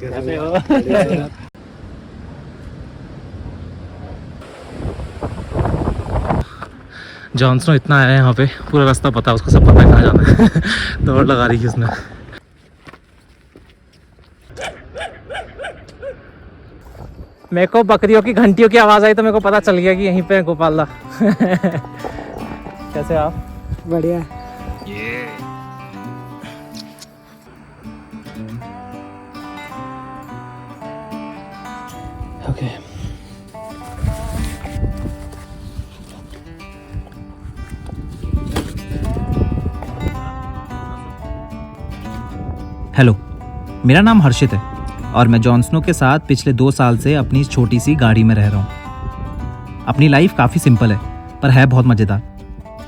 कैसे हो? जॉनसनो इतना आया है यहाँ पे, पूरा रास्ता पता है उसको, सब पता है कहाँ जाना है। दौड़ लगा रही है उसने। मेरे को बकरियों की घंटियों की आवाज़ आई तो मेरे को पता चल गया कि यहीं पे है गोपालदा। कैसे आप? बढ़िया। ये ओके। हेलो, मेरा नाम हर्षित है और मैं जॉनसनो के साथ पिछले 2 साल से अपनी इस छोटी सी गाड़ी में रह रहा हूँ। अपनी लाइफ काफ़ी सिंपल है पर है बहुत मज़ेदार।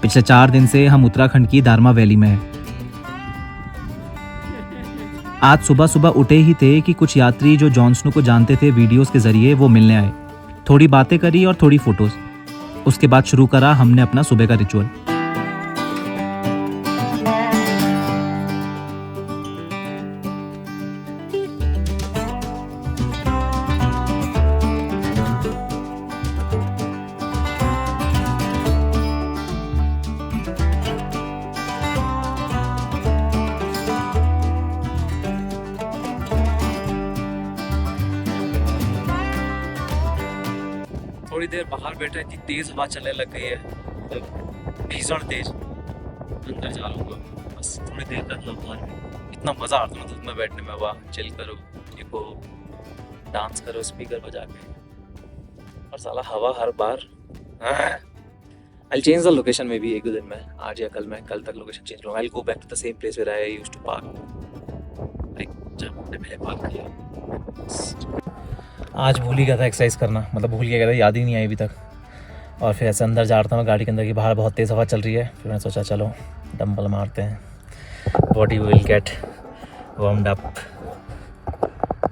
पिछले 4 दिन से हम उत्तराखंड की दारमा वैली में हैं। आज सुबह सुबह उठे ही थे कि कुछ यात्री जो जॉनसनो को जानते थे वीडियोस के जरिए, वो मिलने आए। थोड़ी बातें करी और थोड़ी फोटोज। उसके बाद शुरू करा हमने अपना सुबह का रिचुअल। थोड़ी देर बाहर बैठा, इतनी तेज हवा चलने लग गई है, भीषण तेज। अंदर जा रहा हूँ बस थोड़ी देर तक। बाहर में इतना मज़ा आता है धूप में बैठने में, वाह। चिल करो, देखो, डांस करो स्पीकर बजा के, और साला हवा हर बार। I'll change the location में भी 1-2 दिन में, आज या कल में, कल तक लोकेशन चेंज करूँगा। I'll go back to the same place where I used to park, like जहाँ मैंने पहले पार्क किया। आज भूल ही गया था एक्सरसाइज करना, मतलब भूल गया था, याद ही नहीं आई अभी तक। और फिर ऐसे अंदर जा रहा था मैं गाड़ी के अंदर की, बाहर बहुत तेज़ हवा चल रही है। फिर मैंने सोचा चलो डंबल मारते हैं, body will get warmed up.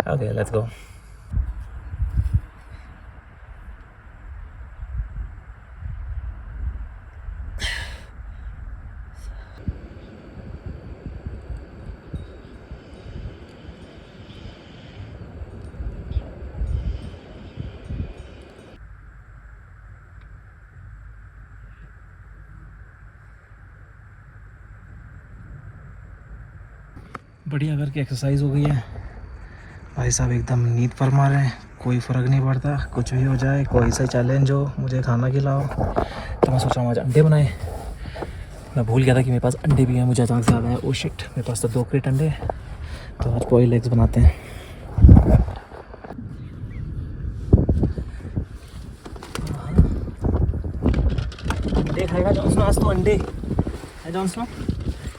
Okay, let's go. बढ़िया करके एक्सरसाइज हो गई है। भाई साहब एकदम नींद फरमा रहे हैं, कोई फ़र्क नहीं पड़ता, कुछ भी हो जाए, कोई सा चैलेंज हो, मुझे खाना खिलाओ। तो मैं सोच रहा हूँ आज अंडे बनाए। मैं भूल गया था कि मेरे पास अंडे भी हैं, मुझे अचानक से याद आया, ओ शिट, मेरे पास तो 2 क्रेट अंडे हैं। तो आज बॉइल्ड एग्स बनाते हैं। अंडे खाएगा जॉनसनो आज तो? अंडे है जॉनसनो?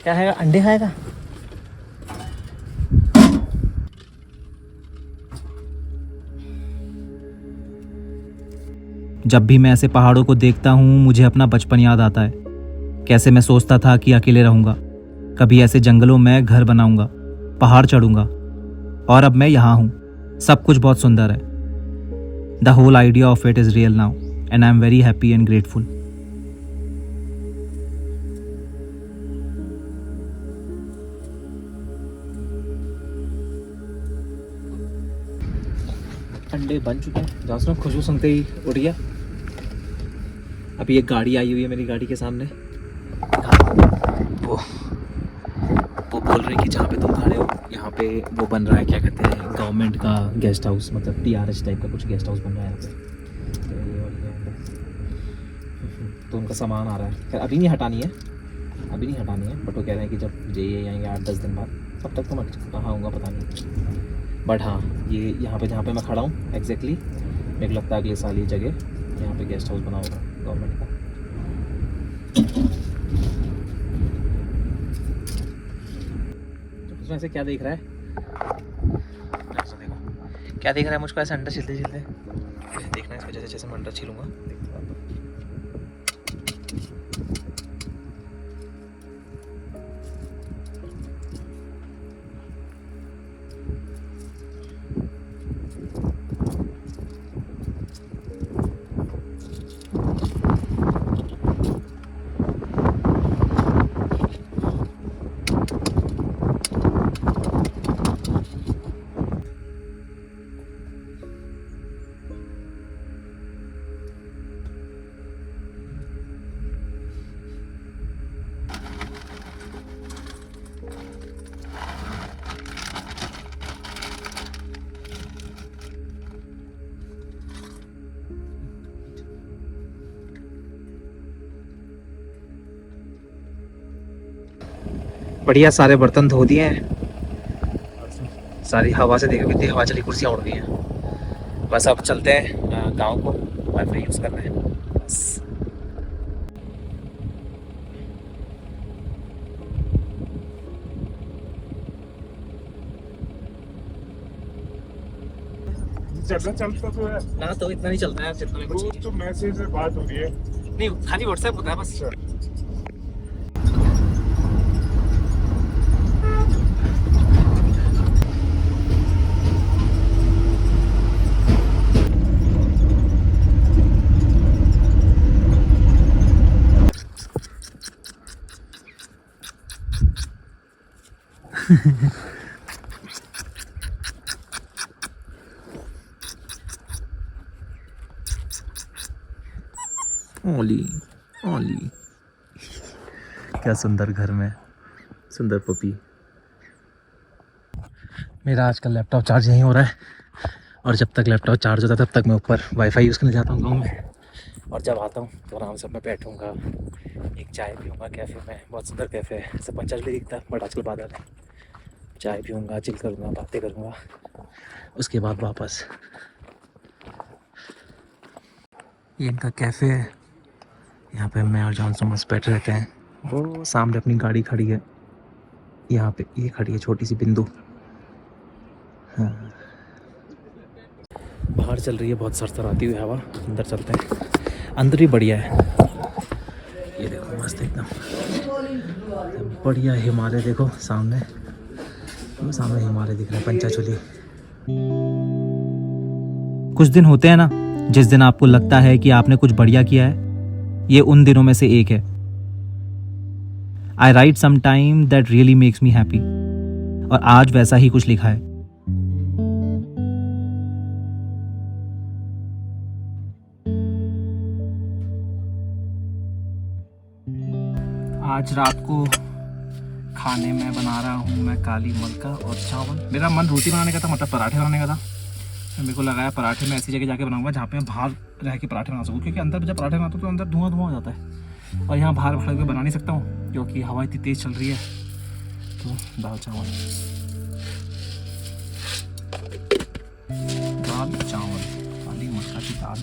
क्या खाएगा? अंडे खाएगा? जब भी मैं ऐसे पहाड़ों को देखता हूँ मुझे अपना बचपन याद आता है। कैसे मैं सोचता था कि अकेले रहूँगा, कभी ऐसे जंगलों में घर बनाऊँगा, पहाड़ चढ़ूँगा, और अब मैं यहाँ हूँ। सब कुछ बहुत सुंदर है। The whole idea of it is real now and I am very happy and grateful. अंडे बन चुके हैं। जॉनसनो खुशबू सुनते ही उठ गया। अभी एक गाड़ी आई हुई है मेरी गाड़ी के सामने, वो बोल रहे हैं कि जहाँ पे तुम खड़े हो यहाँ पे वो बन रहा है, क्या कहते हैं, गवर्नमेंट का गेस्ट हाउस, मतलब TRH टाइप का कुछ गेस्ट हाउस बन रहा है यहाँ पे। तो उनका सामान आ रहा है, अभी नहीं हटानी है, बट वो कह रहे हैं कि जब JE आएंगे 8-10 दिन बाद, तब तक तो मैं कहाँ आऊँगा पता नहीं। बट हाँ, ये यहाँ पे जहाँ पे मैं खड़ा हूँ एग्जैक्टली, मेरे को लगता है अगले साल ये जगह यहाँ पे गेस्ट हाउस बना होगा गवर्नमेंट का। तो ऐसे क्या देख रहा है? क्या देख रहा है मुझको ऐसे अंडा छिलते छिलते? देखना इसको, जैसे जैसे मैं अंडा छीलूंगा देखते हैं। बढ़िया सारे बर्तन धो दिए हैं। सारी हवा से देखो कितनी हवा चली, कुर्सियाँ उड़ गई हैं। बस अब चलते हैं गांव को, वाईफाई यूज़ करना है बस। चलता चलता तो है ना तो इतना नहीं चलता है जितना वो तो मैसेज से बात हो रही है। नहीं, खाली व्हाट्सएप होता है बस। ओली ओली, क्या सुंदर घर में सुंदर पपी। मेरा आजकल लैपटॉप चार्ज यहीं हो रहा है, और जब तक लैपटॉप चार्ज होता है तब तक मैं ऊपर वाईफाई यूज़ करने जाता हूँ गाँव में। और जब आता हूँ तो आराम से मैं बैठूँगा, एक चाय पीऊँगा कैफ़े में। बहुत सुंदर कैफ़े है, ऐसे पंचायत दिखता है बट आजकल बादल है। चाय पीऊँगा, चिल करूँगा, बातें करूँगा, उसके बाद वापस। ये इनका कैफ़े है, यहाँ पे मैं और जॉन सुमस बैठे रहते हैं। वो सामने अपनी गाड़ी खड़ी है, यहाँ पे ये खड़ी है छोटी सी बिंदु। हाँ, बाहर चल रही है बहुत सरसराती हुई हवा, अंदर चलते हैं। अंदर भी बढ़िया है, ये देखो मस्त एकदम बढ़िया हिमालय। देखो सामने, वो सामने हिमालय दिख रहा है, पंचाचूली। कुछ दिन होते हैं ना जिस दिन आपको लगता है कि आपने कुछ बढ़िया किया है, ये उन दिनों में से एक है। I write some time that really makes me happy, और आज वैसा ही कुछ लिखा है। आज रात को खाने में बना रहा हूँ मैं काली मलका और चावल। मेरा मन रोटी बनाने का था, मतलब पराठे बनाने का था। मेरे को लगाया पराठे में ऐसी जगह जाके बनाऊंगा जहाँ पे मैं बाहर रह के पराठे बना सकूँ, क्योंकि अंदर जब पराठे बनाता हूँ तो अंदर धुआं धुआं हो जाता है, और यहाँ बाहर खड़े होकर बना नहीं सकता हूँ क्योंकि हवा इतनी तेज़ चल रही है। तो दाल चावल, दाल चावल, काली मलका की दाल।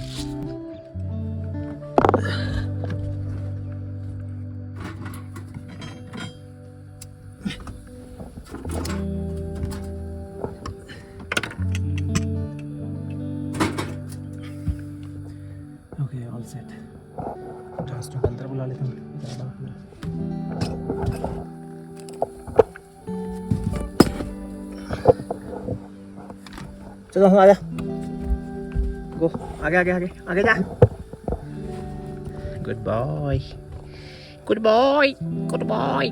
Okay, all set. जॉन्सटन को अंदर बुला लेता हूँ। चलो हम, आजा, गो, आगे आगे आगे आगे जा। Good boy, good boy, good boy.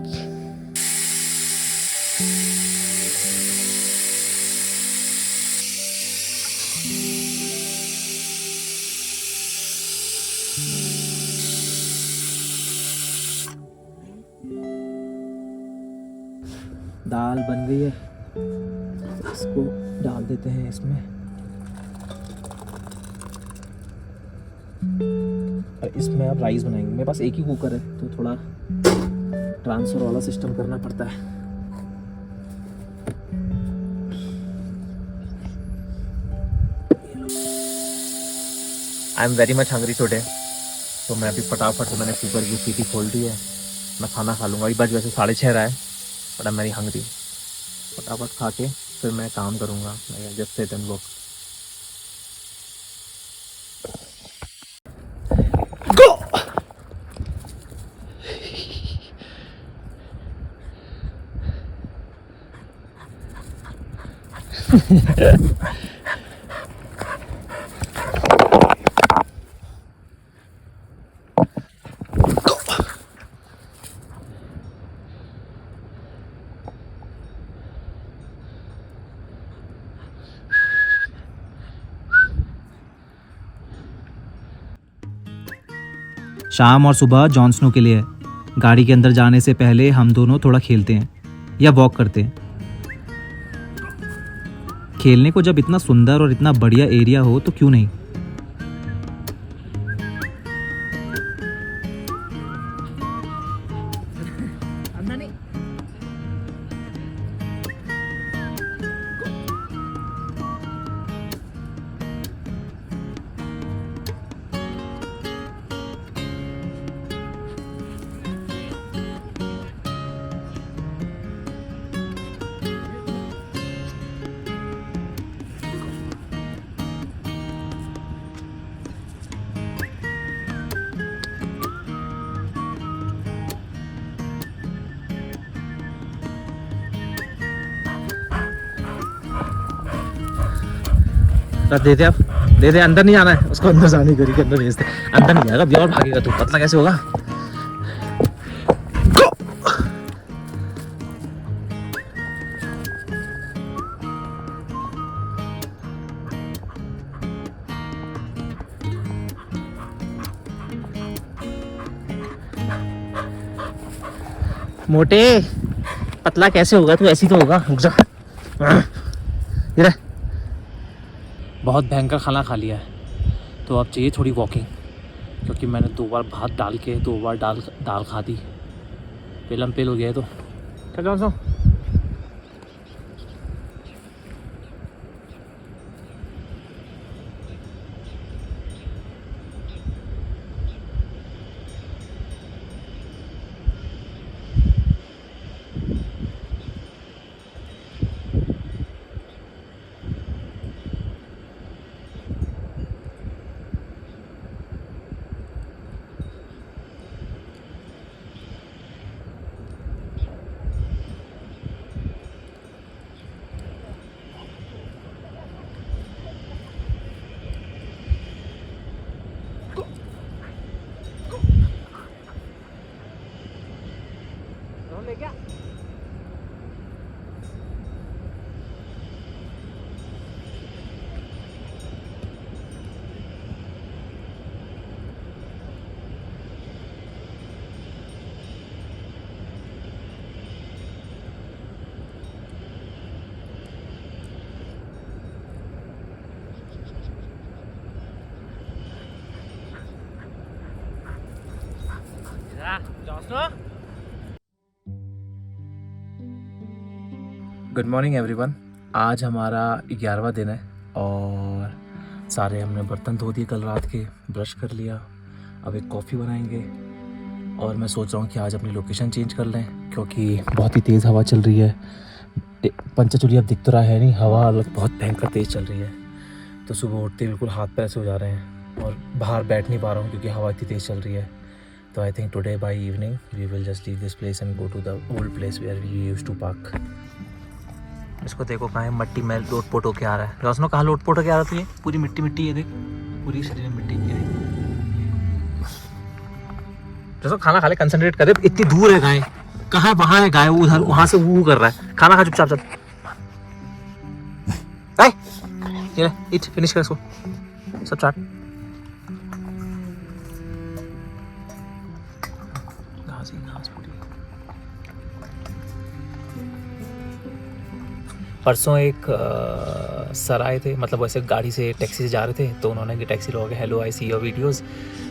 दाल बन गई है, इसको डाल देते हैं इसमें, और इसमें अब राइस बनाएंगे। मेरे पास एक ही कुकर है तो थोड़ा ट्रांसफर वाला सिस्टम करना पड़ता है। आई am very much hungry today, तो मैं अभी फटाफट से मैंने कुकर की सीटी खोल दी है, मैं खाना खा लूँगा। अभी बज वैसे 6:30 रहा है, but I am very hungry. फटाफट खा के फिर मैं काम करूँगा, जस्ट सिट एंड वर्क। शाम और सुबह जॉन स्नो के लिए है। गाड़ी के अंदर जाने से पहले हम दोनों थोड़ा खेलते हैं या वॉक करते हैं। खेलने को जब इतना सुंदर और इतना बढ़िया एरिया हो तो क्यों नहीं। तो दे दे, अब दे दे, अंदर नहीं आना है उसको, अंदर जाने करी के अंदर भेज दे, अंदर नहीं जाएगा भी और भागेगा तू, पतला कैसे होगा। मोटे पतला कैसे होगा तू, ऐसी तो होगा, रुक जा। इधर बहुत भयंकर खाना खा लिया है, तो अब चाहिए थोड़ी वॉकिंग, क्योंकि मैंने 2 बार भात डाल के 2 बार दाल खा दी, पेलम पेल हो गया है। तो क्या जान सो ले क्या? Good morning everyone. आज हमारा 11वां दिन है और सारे हमने बर्तन धो दिए कल रात के, ब्रश कर लिया, अब एक कॉफ़ी बनाएंगे और मैं सोच रहा हूँ कि आज अपनी लोकेशन चेंज कर लें, क्योंकि बहुत ही तेज़ हवा चल रही है। पंचचूली अब दिख तो रहा है नहीं, हवा अलग बहुत भयंकर तेज़ चल रही है, तो सुबह उठते बिल्कुल हाथ पैर से हो जा रहे हैं और बाहर बैठ नहीं पा रहा हूँ क्योंकि हवा इतनी तेज़ चल रही है। तो I think today by evening we will just leave this place and go to the old place where we used to park. इसको देखो कहाँ मट्टी में लोटपोट होके आ रहा है। रोशनो कहाँ लोटपोट होके आ रहा है? तो ये पूरी मिट्टी मिट्टी है, देख पूरी शरीर में मिट्टी है। जैसे खाना खा ले, कंसंट्रेट करे, इतनी दूर है गाय, कहाँ वहाँ है गाय, उधर वहाँ से वो कर रहा है। खाना खा चुपचाप चल, ये इट फिनिश कर इसको सब चाट। घास ही घास पूरी। परसों एक सर आए थे, मतलब वैसे गाड़ी से टैक्सी से जा रहे थे, तो उन्होंने टैक्सी लोगों के hello I see your videos,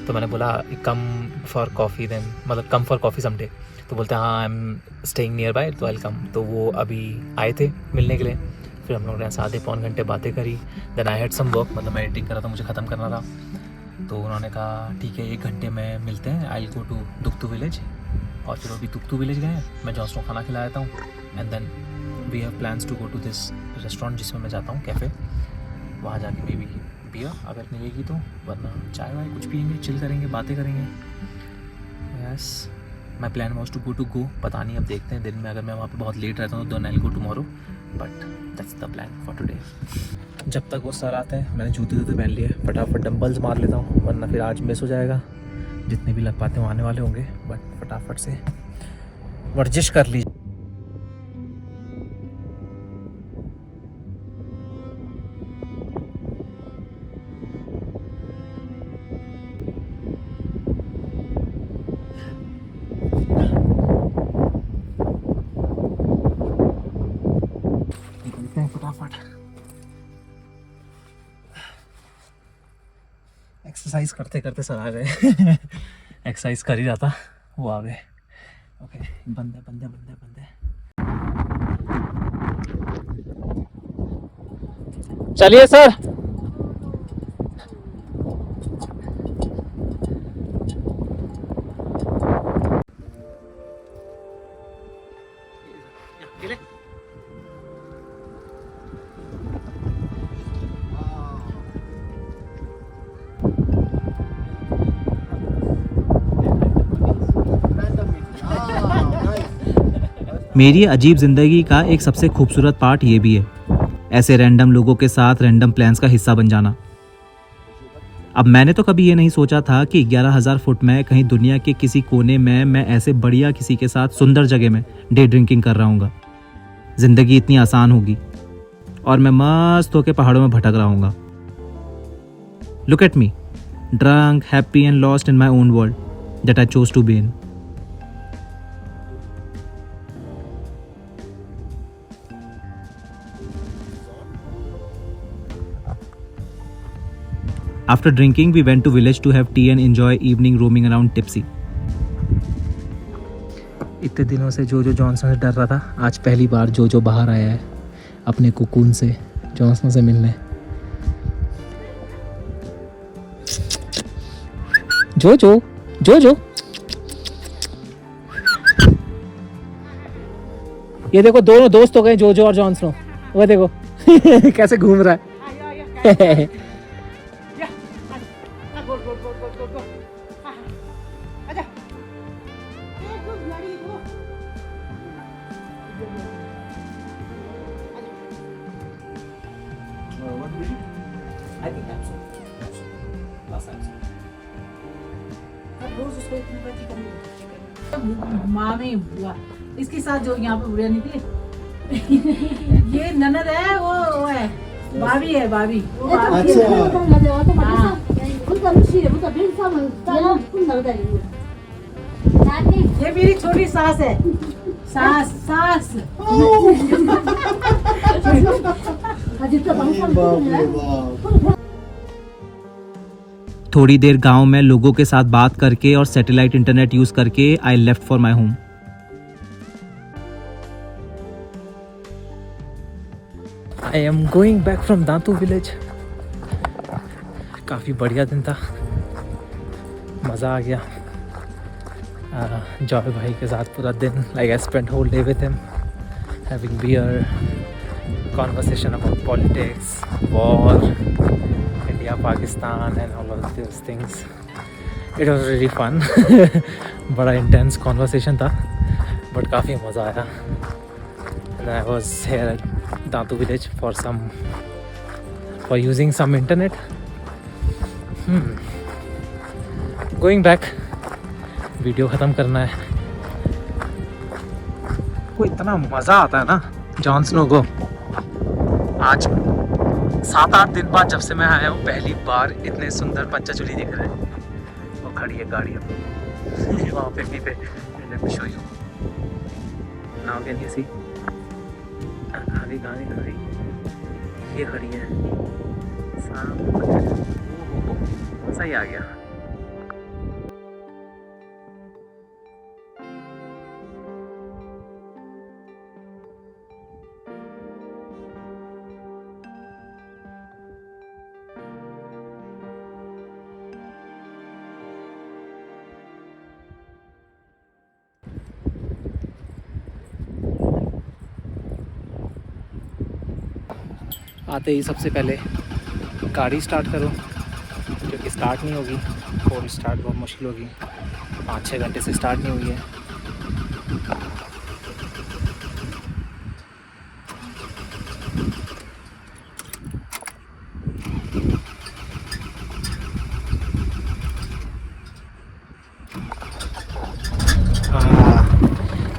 तो मैंने बोला कम फॉर कॉफ़ी देन, मतलब कम फॉर कॉफ़ी समडे, तो बोलते हैं हाँ I am staying near by तो वेलकम। तो वो अभी आए थे मिलने के लिए, फिर हम लोगों ने आधे पौन घंटे बातें करी। Then I had some work, मतलब मैं एडिटिंग कर रहा था, मुझे ख़त्म करना था, तो उन्होंने कहा ठीक है 1 घंटे में मिलते हैं, आई गो टू दुक्तू विलेज। और फिर अभी दुक्तू विलेज गए, मैं जॉन्स को खाना खिला देता हूँ and then we have plans to go to this restaurant जिसमें मैं जाता हूँ, कैफ़े, वहाँ जाके मे बी बियर अगर मिलेगी तो, वरना चाय वाय कुछ पियेंगे, चिल करेंगे, बातें करेंगे। Yes my plan was to go, पता नहीं अब देखते हैं, दिन में अगर मैं वहाँ पे बहुत लेट रहता हूँ तो I will go tomorrow, but that's the plan for today. जब तक वो सर आते हैं मैंने जूते पहन लिए, फटाफट डंबल्स मार लेता हूँ, वरना फिर आज मिस हो जाएगा। जितने भी लग पाते हैं वो आने वाले होंगे, बट फटाफट से वर्जिश कर लीजिए। फटाफट एक्सरसाइज करते करते सर आ गए। एक्सरसाइज कर ही रहा था, वो आ गए। ओके बंदे बंदे बंदे बंदे, चलिए सर। मेरी अजीब ज़िंदगी का एक सबसे खूबसूरत पार्ट ये भी है, ऐसे रैंडम लोगों के साथ रैंडम प्लान्स का हिस्सा बन जाना। अब मैंने तो कभी ये नहीं सोचा था कि 11,000 फुट में कहीं दुनिया के किसी कोने में मैं ऐसे बढ़िया किसी के साथ सुंदर जगह में डे ड्रिंकिंग कर रहा हूँगा। ज़िंदगी इतनी आसान होगी और मैं मस्त होकर पहाड़ों में भटक रहा हूँगा। Look at me, drunk, happy and lost in my own world that I chose to be in. After drinking, we went to village to have tea and enjoy evening roaming around tipsy. इतने दिनों से जो Johnson से डर रहा था, आज पहली बार जो बाहर आया है अपने कुकून से जॉनसन से मिलने। जो ये देखो दोनों दोस्त हो गए, जो और जॉनसन। वो देखो कैसे घूम रहा है। मामी बुआ इसके साथ जो यहाँ पे बुढ़िया निकली ये ननद है, वो है भाभी है, भाभी ये मेरी छोटी सास है, सास थोड़ी देर गांव में लोगों के साथ बात करके और सैटेलाइट इंटरनेट यूज करके I left for my home. I am going back from Dantu village. काफ़ी बढ़िया दिन था, मज़ा आ गया। जॉय भाई के साथ पूरा दिन, like I spent whole day with him, having beer, conversation about politics, war, India, Pakistan and all of those things. It was really fun. बड़ा intense conversation था, but काफ़ी मज़ा आया। And I was here at Dantu village for using some internet. Going back, video ख़त्म करना है। को इतना मज़ा आता है ना जॉनसन को। आज 7-8 दिन बाद जब से मैं आया हूँ, पहली बार इतने सुंदर पंचाचूली दिख रहे हैं। वो खड़ी है गाड़ी वहाँ पे भी पे show you now, can you see? खड़ी ये खड़ी है सही आ गया। आते ही सबसे पहले गाड़ी स्टार्ट करो, क्योंकि स्टार्ट नहीं होगी। फोन स्टार्ट बहुत मुश्किल होगी, 5-6 घंटे से स्टार्ट नहीं हुई है।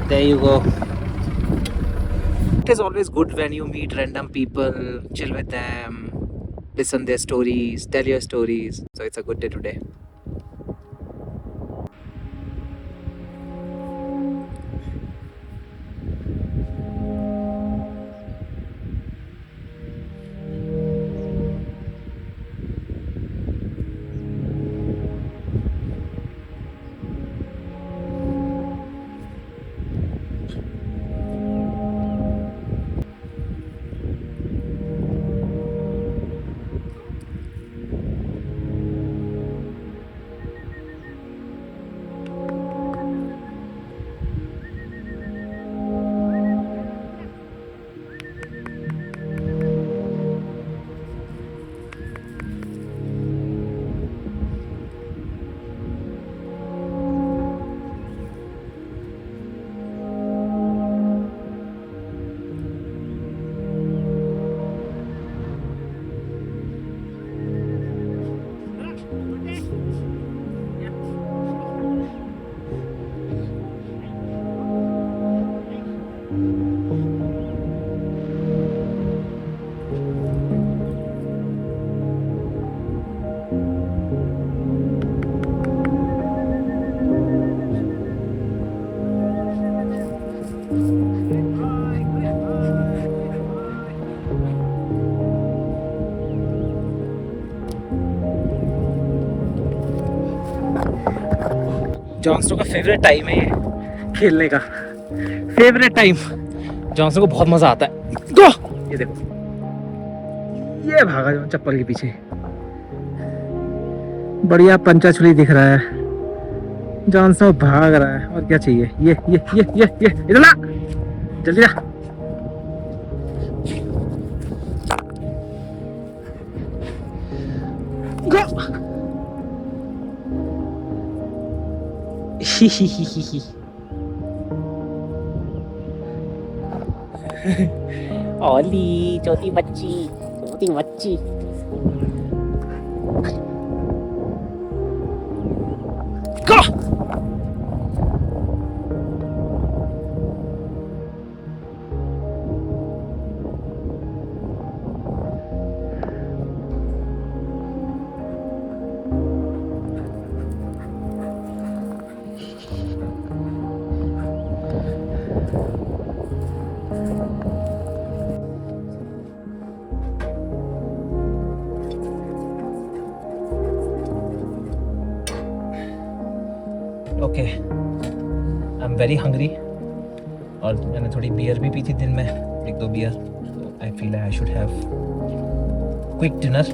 There you go. It is always good when you meet random people, chill with them, listen their stories, tell your stories. So it's a good day today. जॉन्सनो का फेवरेट टाइम है ये खेलने का, फेवरेट टाइम। जॉन्सनो को बहुत मजा आता है। गो, ये देखो, ये भागा जो चप्पल के पीछे, बढ़िया पंचाछुरी दिख रहा है। जॉन्सनो भाग रहा है, और क्या चाहिए। ये इधर ला, जल्दी ला। गो। ओली छोटी बच्ची, छोटी बच्ची। Go. Okay, I am very hungry. और मैंने थोड़ी बियर भी पी थी दिन में, 1-2 beer. I feel I should have quick dinner.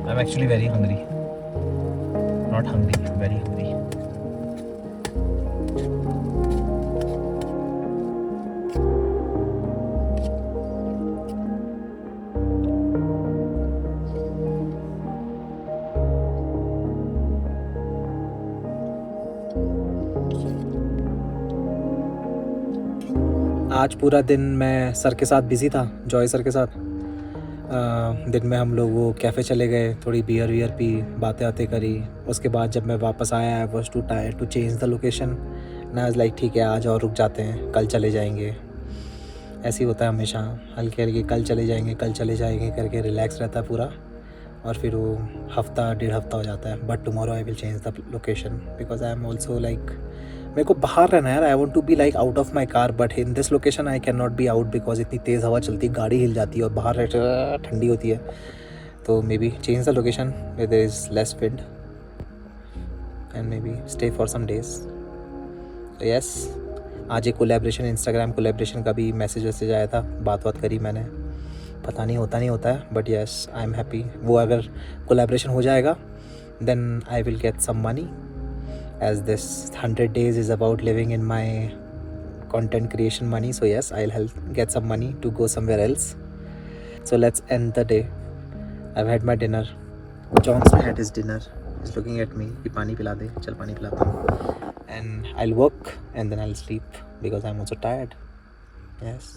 I am actually very hungry, not hungry, very hungry. आज पूरा दिन मैं सर के साथ बिज़ी था, जॉय सर के साथ। दिन में हम लोग वो कैफ़े चले गए, थोड़ी बियर वियर पी, बातें आते करी। उसके बाद जब मैं वापस आया, I was too tired to change the location. ना आज लाइक ठीक है, आज और रुक जाते हैं, कल चले जाएंगे। ऐसे ही होता है हमेशा, हल्के हल्के कल चले जाएंगे करके रिलैक्स रहता है पूरा, और फिर वो हफ्ता 1.5 हफ्ता हो जाता है। But tomorrow I will change the location because I am also like, मेरे को बाहर रहना है यार। I want to be like out of my car, but in this location I can not be out because इतनी तेज़ हवा चलती है, गाड़ी हिल जाती है और बाहर ठंडी होती है। तो may be change the location where there is less wind and may be stay for some days. Yes, आज एक कोलैबोरेशन, इंस्टाग्राम कोलैबोरेशन का भी मैसेज आया था, बात करी मैंने। पता नहीं होता है, but yes I am happy. वो अगर कोलैबोरेशन हो जाएगा then I will get some money, as this 100 days is about living in my content creation money. So yes, I'll help get some money to go somewhere else. So let's end the day. I've had my dinner. Johnson had his dinner. He's looking at me कि पानी पिला दे, चल पानी पिलाता हूँ। And I'll work and then I'll sleep because I'm also tired. Yes.